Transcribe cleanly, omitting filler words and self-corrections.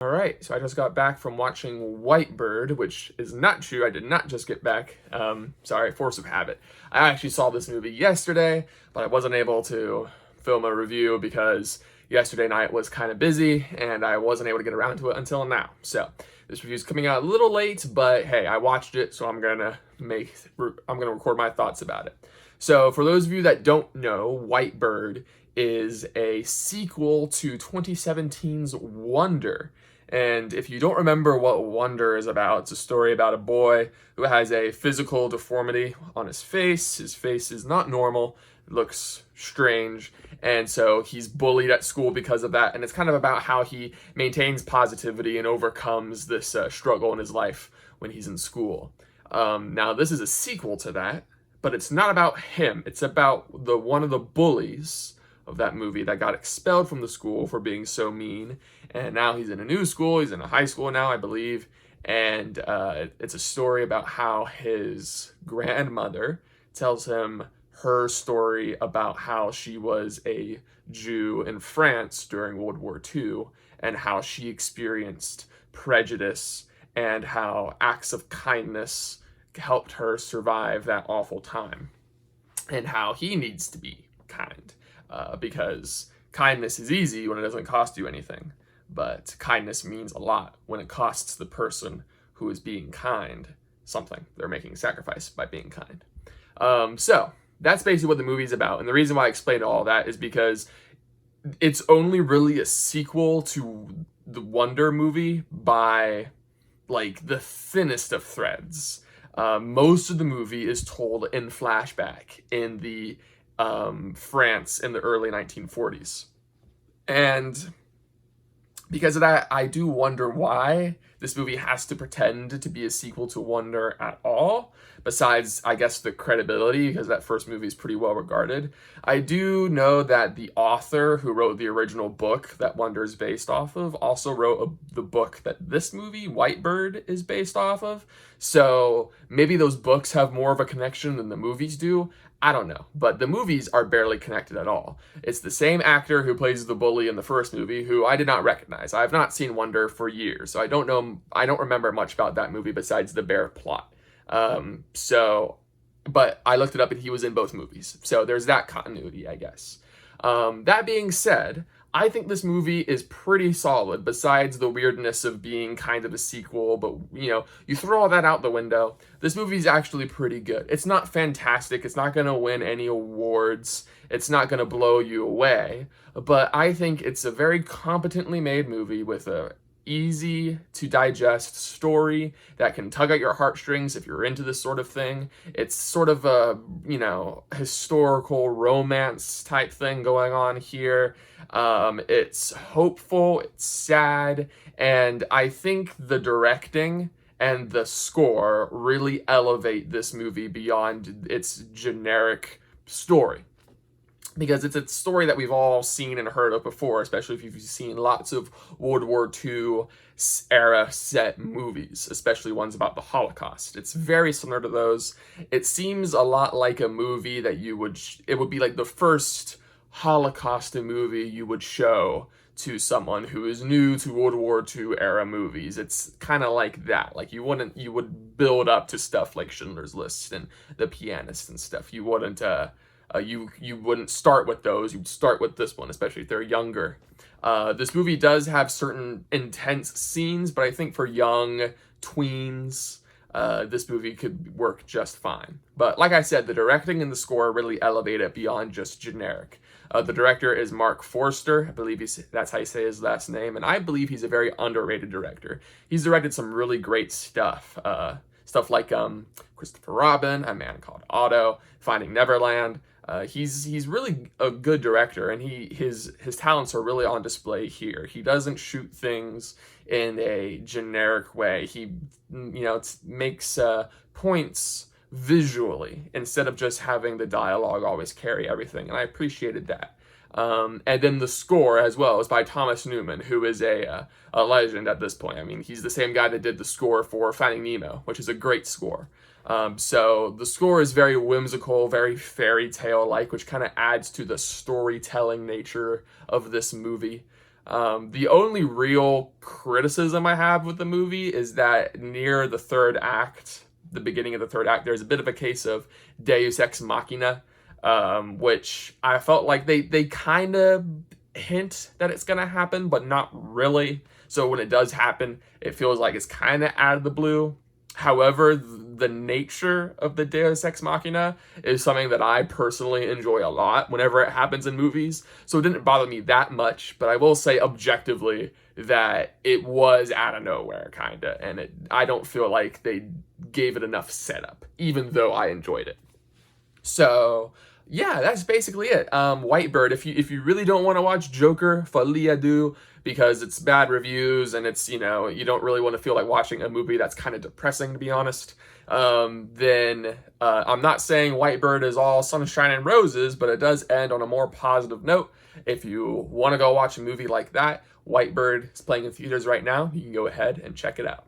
All right, so I just got back from watching White Bird, which is not true. I did not just get back. Sorry, force of habit. I actually saw this movie yesterday, but I wasn't able to film a review because yesterday night was kind of busy and I wasn't able to get around to it until now. So this review is coming out a little late, but hey, I watched it, so I'm gonna record my thoughts about it. So for those of you that don't know, White Bird is a sequel to 2017's Wonder. And if you don't remember what Wonder is about, it's a story about a boy who has a physical deformity on his face. His face is not normal, it looks strange, and so he's bullied at school because of that. And it's kind of about how he maintains positivity and overcomes this struggle in his life when he's in school. Now, this is a sequel to that, but it's not about him. It's about one of the bullies of that movie that got expelled from the school for being so mean, and now he's in a new school. He's in a high school now, I believe, and it's a story about how his grandmother tells him her story about how she was a Jew in France during World War II and how she experienced prejudice and how acts of kindness helped her survive that awful time, and how he needs to be kind. Because kindness is easy when it doesn't cost you anything, but kindness means a lot when it costs the person who is being kind something. They're making a sacrifice by being kind. So that's basically what the movie's about, and the reason why I explained all that is because it's only really a sequel to the Wonder movie by like the thinnest of threads. Most of the movie is told in flashback in the France in the early 1940s. And because of that, I do wonder why this movie has to pretend to be a sequel to Wonder at all, besides, I guess, the credibility, because that first movie is pretty well regarded. I do know that the author who wrote the original book that Wonder is based off of also wrote the book that this movie, White Bird, is based off of. So maybe those books have more of a connection than the movies do. I don't know, but the movies are barely connected at all. It's the same actor who plays the bully in the first movie, who I did not recognize. I have not seen Wonder for years, so I don't remember much about that movie besides the bare plot. But I looked it up and he was in both movies, so there's that continuity, I guess. That being said, I think this movie is pretty solid, besides the weirdness of being kind of a sequel, but, you throw all that out the window. This movie's actually pretty good. It's not fantastic, it's not gonna win any awards, it's not gonna blow you away, but I think it's a very competently made movie with a easy to digest story that can tug at your heartstrings if you're into this sort of thing. It's sort of a, historical romance type thing going on here. It's hopeful, it's sad, and I think the directing and the score really elevate this movie beyond its generic story, because it's a story that we've all seen and heard of before, especially if you've seen lots of World War II era set movies, especially ones about the Holocaust. It's very similar to those. It seems a lot like a movie that it would be like the first Holocaust movie you would show to someone who is new to World War II era movies. It's kind of like that. Like you would build up to stuff like Schindler's List and The Pianist and stuff. You wouldn't start with those. You'd start with this one, especially if they're younger. This movie does have certain intense scenes, but I think for young tweens, this movie could work just fine. But like I said, the directing and the score really elevate it beyond just generic. The director is Marc Forster. I believe that's how you say his last name, and I believe he's a very underrated director. He's directed some really great stuff. Stuff like Christopher Robin, A Man Called Otto, Finding Neverland. He's really a good director, and his talents are really on display here. He doesn't shoot things in a generic way. He makes points visually insteed of just having the dialogue always carry everything, and I appreciated that. And then the score as well is by Thomas Newman, who is a legend at this point. I mean, he's the same guy that did the score for Finding Nemo, which is a great score. So the score is very whimsical, very fairy tale-like, which kind of adds to the storytelling nature of this movie. The only real criticism I have with the movie is that near the third act, the beginning of the third act, there's a bit of a case of Deus Ex Machina, which I felt like they kind of hint that it's gonna happen, but not really. So when it does happen, it feels like it's kind of out of the blue. However, the nature of the Deus Ex Machina is something that I personally enjoy a lot whenever it happens in movies. So it didn't bother me that much, but I will say objectively that it was out of nowhere, kind of. And I don't feel like they gave it enough setup, even though I enjoyed it. So yeah, that's basically it. Whitebird. If you really don't want to watch Joker, Folie à Deux, because it's bad reviews and it's, you don't really want to feel like watching a movie that's kind of depressing, to be honest. Then I'm not saying Whitebird is all sunshine and roses, but it does end on a more positive note. If you want to go watch a movie like that, Whitebird is playing in theaters right now. You can go ahead and check it out.